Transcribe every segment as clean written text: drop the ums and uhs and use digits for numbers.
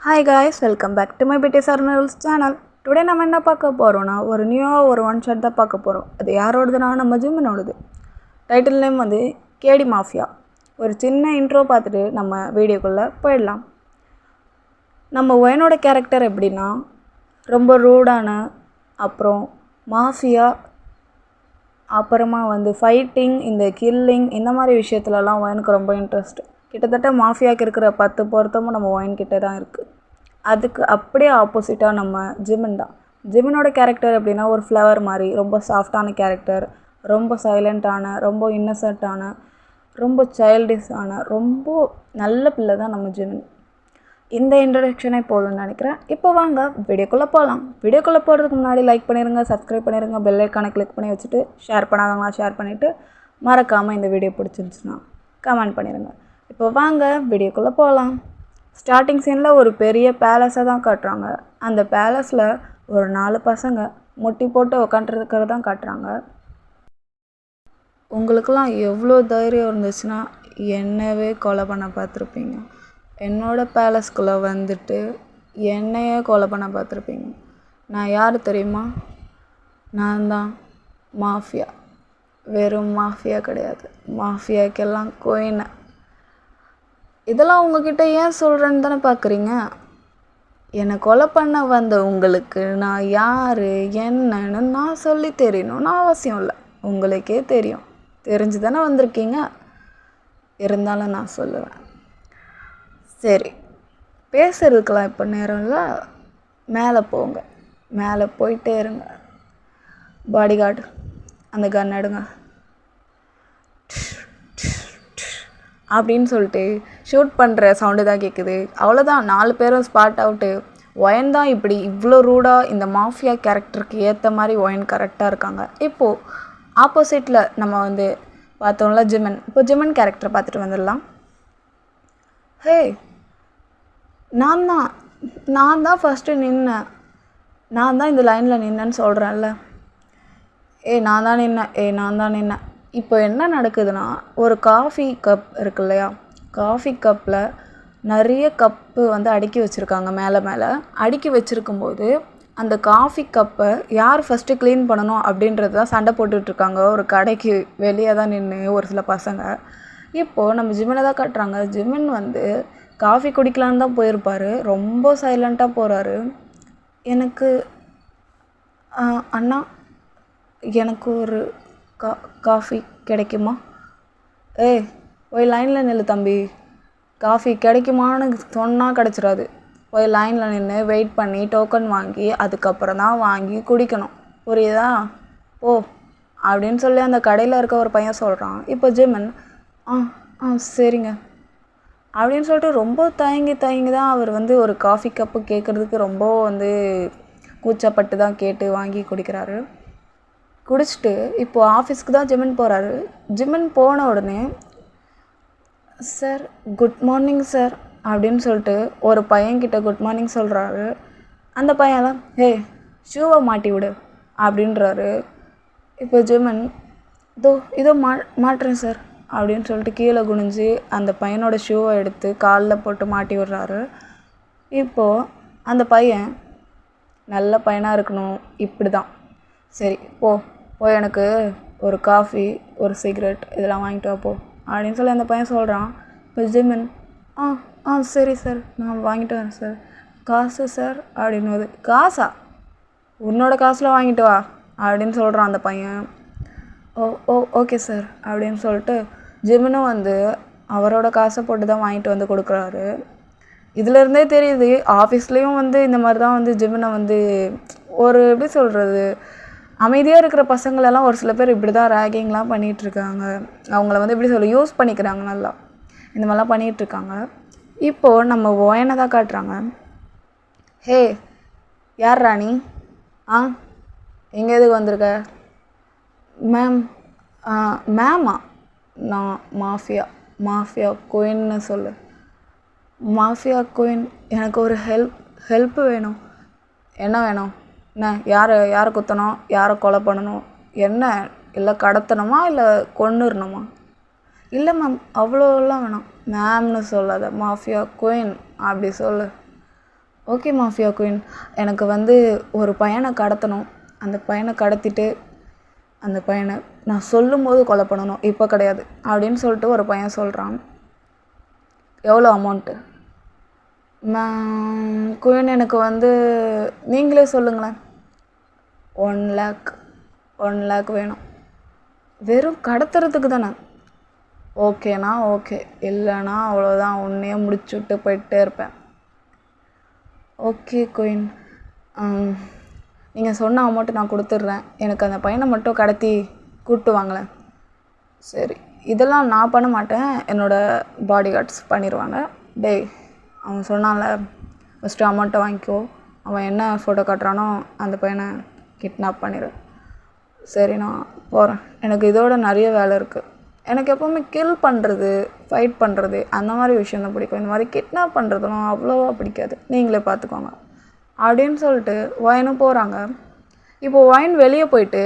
Hi guys, welcome back to my BTS Arnolds channel. Today நம்ம என்ன பார்க்க போறோம்னா ஒரு நியூவா ஒரு ஒன் ஷாட் தான் பார்க்க போறோம். அது யாரோடதுனா நம்ம ஜிமினோடது. டைட்டில் நேம் வந்து கேடி மாஃபியா. ஒரு சின்ன இன்ட்ரோ பார்த்துட்டு நம்ம வீடியோக்குள்ள போயிடலாம். நம்ம ஒயனோட கேரக்டர் எப்படின்னா ரொம்ப ரூடான அப்புறம் மாஃபியா அப்புறமா வந்து ஃபைட்டிங் இந்த கில்லிங் இந்த மாதிரி விஷயத்துலலாம் ஒயனுக்கு ரொம்ப இன்ட்ரெஸ்ட். கிட்டத்தட்ட மாஃபியாவுக்கு இருக்கிற 10 பொருத்தமும் நம்ம ஒயின் கிட்டே தான் இருக்குது. அதுக்கு அப்படியே ஆப்போசிட்டாக நம்ம ஜிமின் தான். ஜிமினோட கேரக்டர் எப்படின்னா ஒரு ஃப்ளவர் மாதிரி ரொம்ப சாஃப்டான கேரக்டர், ரொம்ப சைலண்ட்டான, ரொம்ப இன்னசென்ட்டான, ரொம்ப சைல்டிஷான, ரொம்ப நல்ல பிள்ளை தான் நம்ம ஜிமின். இந்த இன்ட்ரடக்ஷனே போதும்னு நினைக்கிறேன். இப்போ வாங்க வீடியோக்குள்ளே போகலாம். வீடியோக்குள்ளே போகிறதுக்கு முன்னாடி லைக் பண்ணிடுங்க, சப்ஸ்கிரைப் பண்ணிடுங்க, பெல் ஐக்கானை கிளிக் பண்ணி வச்சுட்டு ஷேர் பண்ணாதவங்களா ஷேர் பண்ணிவிட்டு மறக்காமல் இந்த வீடியோ பிடிச்சிருந்துச்சுன்னா கமெண்ட் பண்ணிடுங்க. இப்போ வாங்க வீடியோக்குள்ளே போகலாம். ஸ்டார்டிங் சீனில் ஒரு பெரிய பேலஸை தான் காட்டுறாங்க. அந்த பேலஸில் ஒரு 4 பசங்க முட்டி போட்டு உக்காண்டிருக்கிறது தான் காட்டுறாங்க. உங்களுக்கெல்லாம் எவ்வளோ தைரியம் இருந்துச்சுன்னா என்னவே கொலை பண்ண பார்த்துருப்பீங்க. என்னோடய பேலஸ்குள்ளே வந்துட்டு என்னையே கொலை பண்ண பார்த்துருப்பீங்க. நான் யார் தெரியுமா? நான் தான் மாஃபியா. வெறும் மாஃபியா கிடையாது, மாஃபியாக்கெல்லாம் குயின். இதெல்லாம் உங்ககிட்ட ஏன் சொல்கிறேன்னு தானே பார்க்குறீங்க. என்னை கொலை பண்ண வந்த உங்களுக்கு நான் யார் என்னன்னு நான் சொல்லி தெரியணும்னு அவசியம் இல்லை. உங்களுக்கே தெரியும். தெரிஞ்சு தானே வந்திருக்கீங்க. இருந்தாலும் நான் சொல்லுவேன். சரி, பேசுறதுக்கெல்லாம் இப்போ நேரம் இல்லை. மேலே போங்க, மேலே போயிட்டே இருங்க. பாடிகார்டு அந்த கன் எடுங்க அப்படின்னு சொல்லிட்டு ஷூட் பண்ணுற சவுண்டு தான் கேட்குது. அவ்வளோதான், 4 பேரும் ஸ்பாட் அவுட்டு. ஒயன் தான் இப்படி இவ்வளோ ரூடாக இந்த மாஃபியா கேரக்டருக்கு ஏற்ற மாதிரி ஒயன் கரெக்டாக இருக்காங்க. இப்போது ஆப்போசிட்டில் நம்ம வந்து பார்த்தோம்ல ஜிமின். இப்போ ஜிமின் கேரக்டர் பார்த்துட்டு வந்துடலாம். ஹே, நான் தான் ஃபஸ்ட்டு நின்னேன். நான் தான் இந்த லைனில் நின்னேன்னு சொல்கிறேன்ல. நான் தான் நின்னேன். இப்போ என்ன நடக்குதுன்னா, ஒரு காஃபி கப் இருக்கு இல்லையா, காஃபி கப்பில் நிறைய கப்பு வந்து அடுக்கி வச்சுருக்காங்க. மேலே அடுக்கி வச்சுருக்கும்போது அந்த காஃபி கப்பை யார் ஃபஸ்ட்டு க்ளீன் பண்ணணும் அப்படின்றது தான் சண்டை போட்டுட்ருக்காங்க. ஒரு கடைக்கு வெளியே தான் நின்று ஒரு சில பசங்க. இப்போது நம்ம ஜிமினை தான் காட்டுறாங்க. ஜிமின் வந்து காஃபி குடிக்கலான்னு தான் போயிருப்பார். ரொம்ப சைலண்ட்டாக போகிறாரு. அண்ணா எனக்கு ஒரு காஃபி கிடைக்குமா? போய் லைனில் நில்லு தம்பி. காஃபி கிடைக்குமான்னு சொன்னால் கிடச்சிடாது. போய் லைனில் நின்று வெயிட் பண்ணி டோக்கன் வாங்கி அதுக்கப்புறம் தான் வாங்கி குடிக்கணும். புரியுதா? ஓ அப்படின்னு சொல்லி அந்த கடையில் இருக்க ஒரு பையன் சொல்கிறான். இப்போ ஜிமின் சரிங்க அப்படின்னு சொல்லிட்டு ரொம்ப தயங்கி தான் அவர் வந்து ஒரு காஃபி கப்பு கேட்குறதுக்கு ரொம்ப வந்து கூச்சப்பட்டு தான் கேட்டு வாங்கி குடிக்கிறாரு. குடிச்சிட்டு இப்போது ஆஃபீஸ்க்கு தான் ஜிமின் போகிறாரு. ஜிமின் போன உடனே சார் குட் மார்னிங் சார் அப்படின்னு சொல்லிட்டு ஒரு பையன்கிட்ட குட் மார்னிங் சொல்கிறாரு. அந்த பையன்லாம் ஷூவை மாட்டி விடு அப்படின்றாரு. இப்போ ஜிமின் இதோ மாட்டுறேன் சார் அப்படின்னு சொல்லிட்டு கீழே குனிஞ்சு அந்த பையனோட ஷூவை எடுத்து காலில் போட்டு மாட்டி விடுறாரு. இப்போது அந்த பையன் நல்ல பையனாக இருக்கணும். இப்படி தான். சரி போய் எனக்கு ஒரு காஃபி ஒரு சிகரெட் இதெல்லாம் வாங்கிட்டு வா போ அப்படின்னு சொல்லி அந்த பையன் சொல்கிறான். இப்போ ஜிமின் சரி சார் நான் வாங்கிட்டு வரேன் சார். காசு சார் அப்படின்னு. காசா? உன்னோட காசில் வாங்கிட்டு வா அப்படின்னு சொல்கிறான் அந்த பையன். ஓகே சார் அப்படின்னு சொல்லிட்டு ஜிமினும் வந்து அவரோட காசை போட்டு தான் வாங்கிட்டு வந்து கொடுக்குறாரு. இதிலேருந்தே தெரியுது ஆஃபீஸ்லேயும் வந்து இந்த மாதிரி தான் வந்து ஜிமினை வந்து ஒரு எப்படி சொல்கிறது, அமைதியாக இருக்கிற பசங்களெல்லாம் ஒரு சில பேர் இப்படி தான் ரேகிங்லாம் பண்ணிகிட்ருக்காங்க. அவங்கள வந்து எப்படி யூஸ் பண்ணிக்கிறாங்க நல்லா. இந்த மாதிரிலாம் பண்ணிகிட்ருக்காங்க. இப்போது நம்ம ஒயனை தான் காட்டுறாங்க. யார் ராணி? எங்கே எதுக்கு வந்திருக்க? மேமா நான் மாஃபியா குயின்னு சொல்லு. மாஃபியா குயின், எனக்கு ஒரு ஹெல்ப்பு வேணும். என்ன வேணும்? என்ன யாரை குத்தணும், யாரை கொலை பண்ணணும், என்ன இல்லை கடத்தணுமா இல்லை கொன்னுடணுமா? இல்லை மேம் அவ்வளோலாம் வேணாம். மேம்னு சொல்லாத, மாஃபியா குயின் அப்படி சொல்லு. ஓகே மாஃபியா குயின், எனக்கு வந்து ஒரு பையனை கடத்தணும். அந்த பையனை கடத்திட்டு அந்த பையனை நான் சொல்லும்போது கொலை பண்ணணும், இப்போ கிடையாது அப்படின்னு சொல்லிட்டு ஒரு பையன் சொல்கிறான். எவ்வளோ அமௌண்ட்டு? குயின், எனக்கு வந்து நீங்களே சொல்லுங்களேன். 1 lakh. 1 lakh வேணும். வெறும் கடத்துறதுக்கு தானே? ஓகேண்ணா ஓகே, இல்லைண்ணா அவ்வளோதான், உன்னையே முடிச்சு விட்டு போயிட்டே இருப்பேன். ஓகே குயின், நீங்கள் சொன்ன அமௌண்ட்டு நான் கொடுத்துட்றேன். எனக்கு அந்த பையனை மட்டும் கடத்தி கூப்பிட்டு வாங்களேன். சரி, இதெல்லாம் நான் பண்ண மாட்டேன், என்னோடய பாடி கார்ட்ஸ் பண்ணிடுவாங்க. டேய், அவன் சொன்னான்ல, ஃபஸ்ட்டு அமௌண்ட்டை வாங்கிக்கோ, அவன் என்ன ஃபோட்டோ காட்டுறானோ அந்த பையனை கிட்னாப் பண்ணிடு. சரி, நான் போகிறேன். எனக்கு இதோட நிறைய வேலை இருக்குது. எனக்கு எப்போவுமே கில் பண்ணுறது, ஃபைட் பண்ணுறது அந்த மாதிரி விஷயம் தான் பிடிக்கும். இந்த மாதிரி கிட்னாப் பண்ணுறதுலாம் அவ்வளோவா பிடிக்காது. நீங்களே பார்த்துக்கோங்க அப்படின்னு சொல்லிட்டு ஒயினும் போகிறாங்க. இப்போது ஒயின் வெளியே போயிட்டு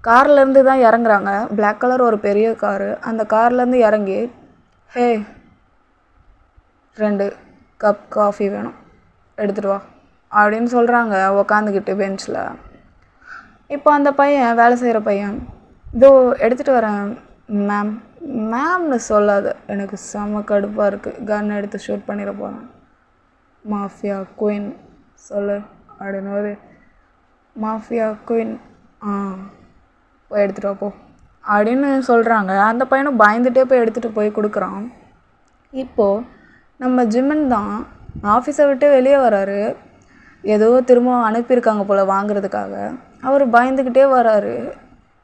கார்லேருந்து தான் இறங்குறாங்க. பிளாக் கலர் ஒரு பெரிய காரு. அந்த கார்லேருந்து இறங்கி, ஹே 2 கப் காஃபி வேணும், எடுத்துகிட்டு வா அப்படின்னு சொல்கிறாங்க உக்காந்துக்கிட்டு பெஞ்சில். இப்போ அந்த பையன், வேலை செய்கிற பையன், இதோ எடுத்துகிட்டு வரேன் மேம். மேம்னு சொல்லாத, எனக்கு செம கடுப்பாக இருக்குது. கன் எடுத்து ஷூட் பண்ணிட போகிறேன். மாஃபியா குயின் சொல்லு அப்படின்னு ஒரு மாஃபியா குயின், போய் எடுத்துகிட்டு வாப்போ அப்படின்னு சொல்கிறாங்க. அந்த பையனும் பயந்துகிட்டே போய் எடுத்துகிட்டு போய் கொடுக்குறான். இப்போது நம்ம ஜிம்மன் தான் ஆஃபீஸை விட்டு வெளியே வராரு. ஏதோ திரும்ப அனுப்பியிருக்காங்க போல் வாங்குறதுக்காக. அவர் பயந்துக்கிட்டே வராரு.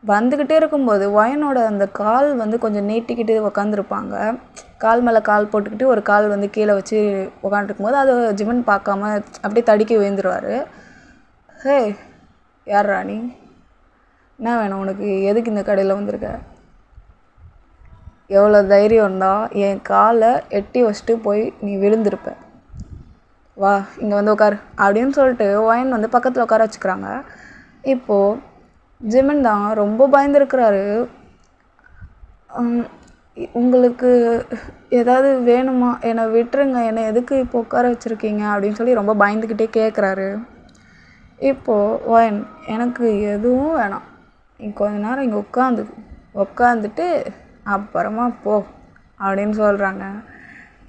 வந்துக்கிட்டே இருக்கும்போது ஒயனோட அந்த கால் வந்து கொஞ்சம் நீட்டிக்கிட்டு உக்காந்துருப்பாங்க. கால் மேலே கால் போட்டுக்கிட்டு ஒரு கால் வந்து கீழே வச்சு உக்காந்துருக்கும்போது அது ஜிம்மன் பார்க்காம அப்படியே தடுக்கி விழுந்துருவார். ஹே, யார் ராணி, என்ன வேணும் உனக்கு? எதுக்கு இந்த கடையில் வந்திருக்க? எவ்வளோ தைரியம் இருந்தால் என் காலை எட்டி வச்சுட்டு போய் நீ விழுந்திருப்ப. வா இங்கே வந்து உட்காரு அப்படின்னு சொல்லிட்டு ஒயன் வந்து பக்கத்தில் உட்கார வச்சுக்கிறாங்க. இப்போது ஜிம்மன் தான் ரொம்ப பயந்துருக்கிறாரு. உங்களுக்கு ஏதாவது வேணுமா? என்னை விட்டுருங்க, என்னை எதுக்கு இப்போ உட்கார வச்சுருக்கீங்க அப்படின்னு சொல்லி ரொம்ப பயந்துக்கிட்டே கேட்குறாரு. இப்போது ஒயன், எனக்கு எதுவும் வேணாம், நீ கொஞ்ச நேரம் இங்கே உட்காந்துட்டு அப்புறமா போ அப்படின்னு சொல்கிறாங்க.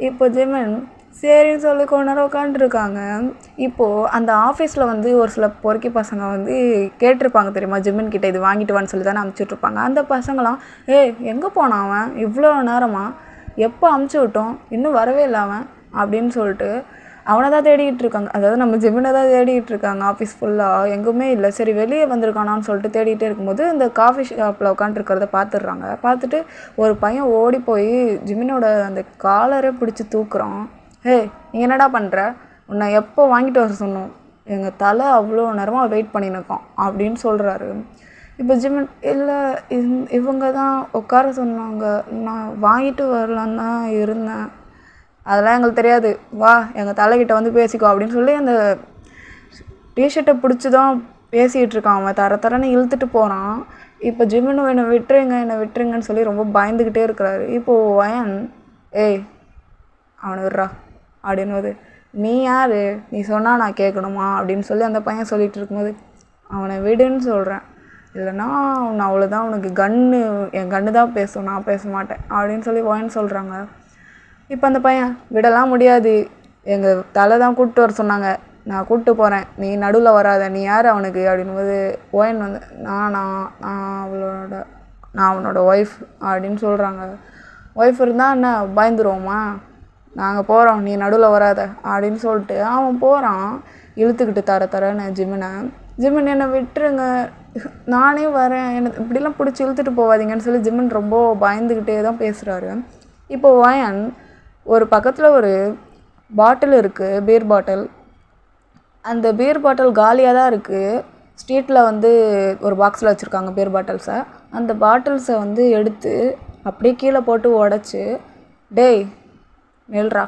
இப்போ ஜிம்மன் சரின்னு சொல்லி கொஞ்ச நேரம் உட்காந்துருக்காங்க. இப்போது அந்த ஆஃபீஸில் வந்து ஒரு சில பொறுக்கி பசங்க வந்து கேட்டிருப்பாங்க தெரியுமா, ஜிம்மன் கிட்டே இது வாங்கிட்டு வான்னு சொல்லி தானே அமுச்சுட்ருப்பாங்க. அந்த பசங்களாம், எங்கே போனான் அவன் இவ்வளோ நேரமாக, எப்போ அமுச்சு விட்டோம், இன்னும் வரவே இல்லை அவன் அப்படின்னு சொல்லிட்டு அவனை தான் தேடிக்கிட்டு இருக்காங்க. அதாவது நம்ம ஜிம்மனை தான் தேடிக்கிட்டு இருக்காங்க. ஆஃபீஸ் ஃபுல்லாக எங்குமே இல்லை. சரி, வெளியே வந்திருக்கானான்னு சொல்லிட்டு தேடிகிட்டே இருக்கும்போது இந்த காஃபி ஷாப்பில் உட்காந்துருக்கிறத பார்த்துடுறாங்க. பார்த்துட்டு ஒரு பையன் ஓடி போய் ஜிம்மனோட அந்த காலரை பிடிச்சி தூக்குறான். நீ என்னடா பண்ணுற? உன்னை எப்போ வாங்கிட்டு வர சொன்னோம்? எங்கள் தலை அவ்வளோ நேரமாக வெயிட் பண்ணியிருக்கோம் அப்படின்னு சொல்கிறாரு. இப்போ ஜிம்மன், இல்லை இவங்க தான் உட்கார சொன்னாங்க, நான் வாங்கிட்டு வரலான்னு தான் இருந்தேன், அதெல்லாம் எங்களுக்கு தெரியாது, வா எங்கள் தலைக்கிட்ட வந்து பேசிக்கோ அப்படின்னு சொல்லி அந்த டிஷர்ட்டை பிடிச்சி தான் பேசிகிட்டு இருக்கான். அவன் தரன்னு இழுத்துட்டு போகிறான். இப்போ ஜிம்மனும் என்னை விட்டுருங்கன்னு சொல்லி ரொம்ப பயந்துக்கிட்டே இருக்கிறாரு. இப்போது ஒயன், அவனை விட்றா அப்படின்னுவது, நீ யார், நீ சொன்னால் நான் கேட்கணுமா அப்படின்னு சொல்லி அந்த பையன் சொல்லிகிட்டு இருக்கும்போது, அவனை விடுன்னு சொல்கிறேன், இல்லைனா நான் அவ்வளோதான், உனக்கு என் கன்று தான் பேசும், நான் பேச மாட்டேன் அப்படின்னு சொல்லி ஒயன் சொல்கிறாங்க. இப்போ அந்த பையன், விடலாம் முடியாது, எங்கள் தலை தான் கூப்பிட்டு வர சொன்னாங்க, நான் கூப்பிட்டு போகிறேன், நீ நடுவில் வராத, நீ யார் அவனுக்கு அப்படின்போது ஒயன் வந்து, நான் அவனோட ஒய்ஃப் அப்படின்னு சொல்கிறாங்க. ஒய்ஃப் இருந்தால் என்ன பயந்துருவோமா, நாங்கள் போகிறோம், நீ நடுவில் வராத அப்படின்னு சொல்லிட்டு அவன் போகிறான் இழுத்துக்கிட்டு தரன்னு ஜிம்மன் என்னை விட்டுருங்க, நானே வரேன், எனக்கு இப்படிலாம் பிடிச்சி இழுத்துட்டு போகாதீங்கன்னு சொல்லி ஜிம்மன் ரொம்ப பயந்துக்கிட்டே தான் பேசுகிறாரு. இப்போ ஒயன் ஒரு பக்கத்தில் ஒரு பாட்டில் இருக்குது, பீர் பாட்டில். அந்த பீர் பாட்டில் காலியாக தான் இருக்குது. ஸ்ட்ரீட்டில் வந்து ஒரு பாக்ஸில் வச்சுருக்காங்க பீர் பாட்டில்ஸை. அந்த பாட்டில்ஸை வந்து எடுத்து அப்படியே கீழே போட்டு உடச்சி, டேய் நில்றா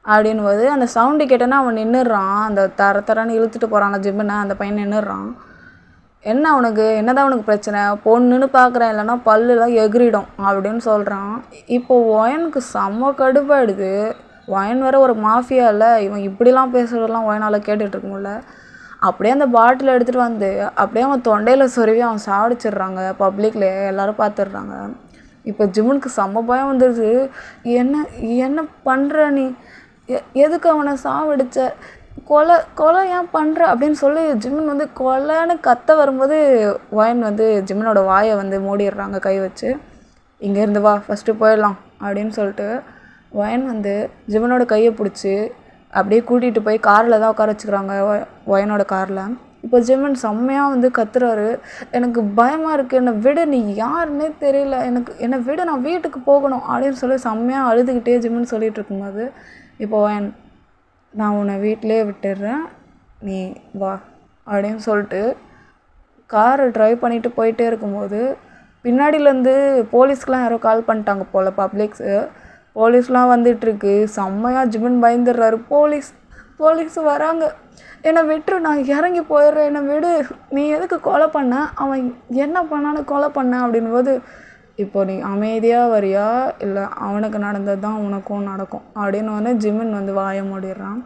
அப்படின்போது அந்த சவுண்டு கேட்டோன்னா அவன் நின்றுடுறான். அந்த தரன்னு இழுத்துட்டு போகிறான் ஜிம்மனை, அந்த பையன் நின்றுடுறான். என்ன அவனுக்கு, என்னதான் அவனுக்கு பிரச்சனை, பொண்ணுன்னு பார்க்குறேன், இல்லைன்னா பல்லுலாம் எகிரிடும் அப்படின்னு சொல்கிறான். இப்போது ஒயனுக்கு செம்ம கடுப்பாயிடுது. ஒயின் வேறு ஒரு மாஃபியா இல்லை, இவன் இப்படிலாம் பேசுகிறதெல்லாம் ஒயினால் கேட்டுட்ருக்க முடியல. அப்படியே அந்த பாட்டில் எடுத்துகிட்டு வந்து அப்படியே அவன் தொண்டையில் சொருவி அவன் சாடிச்சிடுறாங்க. பப்ளிக்லேயே எல்லோரும் பார்த்துடுறாங்க. இப்போ ஜிம்முனுக்கு செம்ம பயம் வந்துடுது. என்ன என்ன பண்ணுற நீ, எதுக்கு அவனை சாவடிச்ச, கொலை ஏன் பண்ணுற அப்படின்னு சொல்லி ஜிம்மின் வந்து கொலைன்னு கத்த வரும்போது ஒயின் வந்து ஜிம்மினோட வாயை வந்து மூடிடுறாங்க கை வச்சு. இங்கேருந்து வா ஃபஸ்ட்டு போயிடலாம் அப்படின்னு சொல்லிட்டு ஒயின் வந்து ஜிம்மினோட கையை பிடிச்சி அப்படியே கூட்டிகிட்டு போய் காரில் தான் உட்கார வச்சுக்கிறாங்க, ஒயனோட காரில். இப்போ ஜிம்மின் செம்மையாக வந்து கத்துறாரு. எனக்கு பயமாக இருக்குது, என்னை விட, நீ யாருன்னே தெரியல, என்னை விட, நான் வீட்டுக்கு போகணும் அப்படின்னு சொல்லி செம்மையாக அழுதுகிட்டே ஜிம்மின் சொல்லிகிட்டு இருக்கும்போது இப்போ ஒயன், நான் உன்னை வீட்டிலே விட்டுடுறேன், நீ வா அப்படின்னு சொல்லிட்டு காரை ட்ரைவ் பண்ணிவிட்டு போயிட்டே இருக்கும்போது பின்னாடியிலேருந்து போலீஸ்க்கெலாம் யாரோ கால் பண்ணிட்டாங்க போல், போலீஸ்லாம் வந்துட்டுருக்கு. செம்மையாக ஜிம்மின் பயந்துடுறாரு. போலீஸ் வராங்க, என்னை விட்டுரு, நான் இறங்கி போயிடுறேன், என்னை விடு, நீ எதுக்கு கொலை பண்ண, அவன் என்ன பண்ணான்னு கொலை பண்ண அப்படின்போது, இப்போ நீ அமைதியாக வரியா இல்லை அவனுக்கு நடந்தது தான் உனக்கும் நடக்கும் அப்படின்னு வந்து ஜிம்மின் வந்து வாய மூடிடுறான்.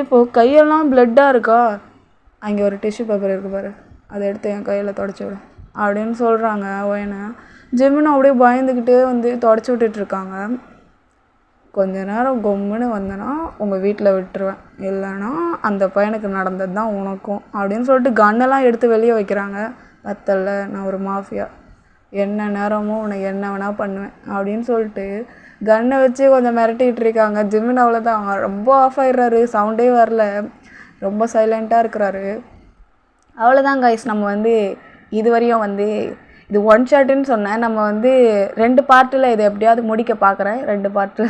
இப்போது கையெல்லாம் பிளட்டாக இருக்கா, அங்கே ஒரு டிஷ்யூ பேப்பர் இருக்குது பாரு, அதை எடுத்து என் கையில் தொடச்சி விடு அப்படின்னு சொல்கிறாங்க ஒயனை. ஜிம்மின் அப்படியே பயந்துக்கிட்டே வந்து தொடச்சி விட்டுட்ருக்காங்க. கொஞ்ச நேரம் கொம்முன்னு வந்தேன்னா உங்கள் வீட்டில் விட்டுருவேன், இல்லைன்னா அந்த பையனுக்கு நடந்தது தான் உனக்கும் அப்படின்னு சொல்லிட்டு கன்னெல்லாம் எடுத்து வெளியே வைக்கிறாங்க. பத்தல்ல, நான் ஒரு மாஃபியா, என்ன நேரமும் உனக்கு என்ன வேணால் பண்ணுவேன் அப்படின்னு சொல்லிட்டு கன்னை வச்சு கொஞ்சம் மிரட்டிக்கிட்டு இருக்காங்க. ஜிம்மின் அவ்வளோதான், ரொம்ப ஆஃப் ஆகிடுறாரு, சவுண்டே வரல, ரொம்ப சைலண்ட்டாக இருக்கிறாரு. அவ்வளோதான் கைஸ், நம்ம வந்து இதுவரையும் வந்து இது ஒன் ஷாட்டுன்னு சொன்னேன். நம்ம வந்து 2 பார்ட்டில் இதை எப்படியாவது முடிக்க பார்க்குறேன். 2 பார்ட்டில்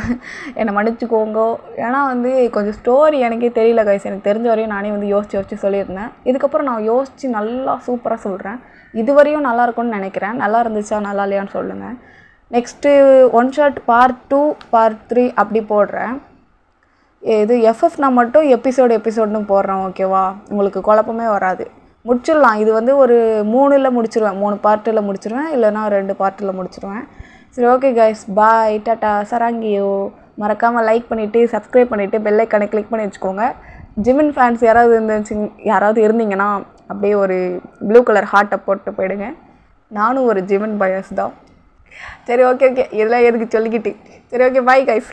என்னை மன்னிச்சுக்கோங்க. ஏன்னா வந்து கொஞ்சம் ஸ்டோரி எனக்கே தெரியல கைஸ், எனக்கு தெரிஞ்ச வரையும் நானே வந்து யோசித்து சொல்லியிருந்தேன். இதுக்கப்புறம் நான் யோசித்து நல்லா சூப்பராக சொல்கிறேன். இதுவரையும் நல்லா இருக்கும்னு நினைக்கிறேன். நல்லா இருந்துச்சா நல்லா இல்லையான்னு சொல்லுங்கள். Next one shot part 2 part 3 அப்படி போடுறேன். இது எஃப்எஃப்னா மட்டும் எபிசோடுன்னு போடுறேன், ஓகேவா? உங்களுக்கு குழப்பமே வராது, முடிச்சிடலாம். இது வந்து ஒரு 3 முடிச்சிருவேன், 3 பார்ட்டில் முடிச்சிருவேன், இல்லைனா 2 பார்ட்டில் முடிச்சிருவேன். சரி, ஓகே கைஸ், பாய், டாட்டா, சராங்கியோ. மறக்காமல் லைக் பண்ணிவிட்டு சப்ஸ்கிரைப் பண்ணிவிட்டு பெல் ஐக்கானை கிளிக் பண்ணி வச்சுக்கோங்க. ஜிம்மின் ஃபேன்ஸ் யாராவது இருந்தீங்கன்னா அப்படியே ஒரு ப்ளூ கலர் ஹார்ட்டை போட்டு போயிடுங்க. நானும் ஒரு ஜிம்மின் பயஸ் தான். சரி, ஓகே, இதெல்லாம் எதுக்கு சொல்லிக்கிட்டு. சரி, ஓகே, பாய் கைஸ்.